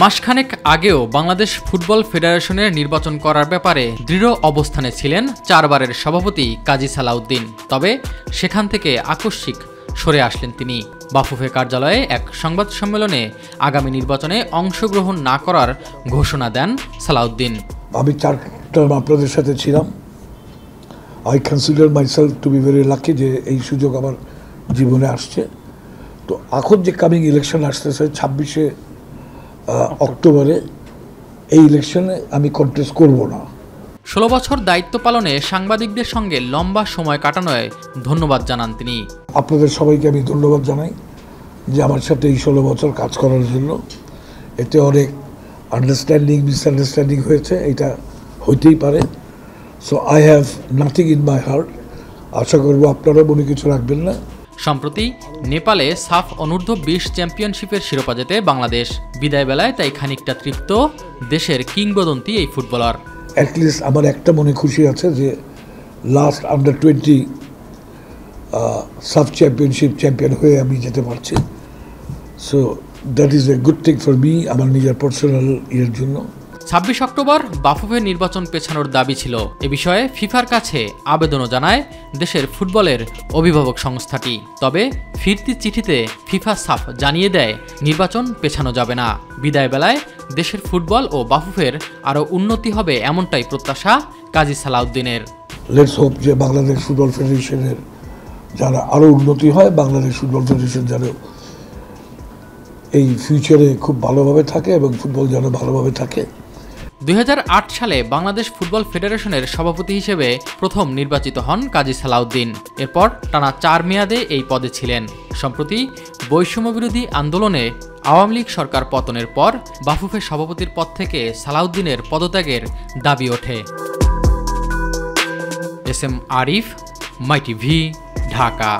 মাসখানেক আগেও বাংলাদেশ ফুটবল ফেডারেশনের নির্বাচন করার ব্যাপারে দৃঢ় অবস্থানে ছিলেন চারবারের সভাপতি কাজী সালাউদ্দিন। তবে সেখান থেকে আকস্মিক সরে আসলেন তিনি। বাফুফে কার্যালয়ে এক সংবাদ সম্মেলনে আগামী নির্বাচনে অংশগ্রহণ না করার ঘোষণা দেন সালাউদ্দিন। আমি 4 টার্ম আপনাদের সাথে ছিলাম। I consider myself two be very lucky যে এই সুযোগ আমার জীবনে আসছে। তো এখন যে কামিং ইলেকশন আসতেছে 26শে অক্টোবরে, এই ইলেকশনে আমি কন্টেস্ট করব না। 16 বছর দায়িত্ব পালনে সাংবাদিকদের সঙ্গে লম্বা সময় কাটানোয় ধন্যবাদ জানান তিনি। আপনাদের সবাইকে আমি ধন্যবাদ জানাই যে আমার সাথে এই 16 বছর কাজ করার জন্য। এতে অনেক আন্ডারস্ট্যান্ডিং মিসআন্ডারস্ট্যান্ডিং হয়েছে, এটা হইতেই পারে। So I have nothing in my heart. আশা করব আপনারা মনে কিছু রাখবেন না। সম্প্রতি নেপালে সাফ অনূর্ধ্ব 20 চ্যাম্পিয়নশিপের শিরোপা জেতে বাংলাদেশ। বিদায় বেলায় তাই খানিকটা তৃপ্ত দেশের কিংবদন্তি এই ফুটবলার। অ্যাটলিস্ট আমার একটা মনে খুশি আছে যে লাস্ট আন্ডার 20 সাফ চ্যাম্পিয়ন হয়ে আমি যেতে পারছি। So that is a good thing for me, আমার নিজের পার্সোনাল ইয়ের জন্য। 26 অক্টোবর বাফুফের নির্বাচন পেছানোর দাবি ছিল। এ বিষয়ে ফিফার কাছে আবেদনও জানায় দেশের ফুটবলের অভিভাবক সংস্থাটি। তবে ফিরতি চিঠিতে ফিফা সাফ জানিয়ে দেয় নির্বাচন পেছানো যাবে না। বিদায় বেলায় দেশের ফুটবল ও বাফুফের আরও উন্নতি হবে এমনটাই প্রত্যাশা কাজী সালাউদ্দিনের। লেটস হোপ যে বাংলাদেশ ফুটবল ফেডারেশনের যারা আরও উন্নতি হয়, বাংলাদেশ ফুটবল ফেডারেশন যেন এই ফিউচারে খুব ভালোভাবে থাকে এবং ফুটবল যেন ভালোভাবে থাকে। 2008 সালে বাংলাদেশ ফুটবল ফেডারেশনের সভাপতি হিসেবে প্রথম নির্বাচিত হন কাজী সালাউদ্দিন। এরপর টানা 4 মেয়াদে এই পদে ছিলেন। সম্প্রতি বৈষম্যবিরোধী আন্দোলনে আওয়ামী লীগ সরকার পতনের পর বাফুফের সভাপতির পদ থেকে সালাউদ্দিনের পদত্যাগের দাবি ওঠে। এস এম আরিফ, মাই টিভি, ঢাকা।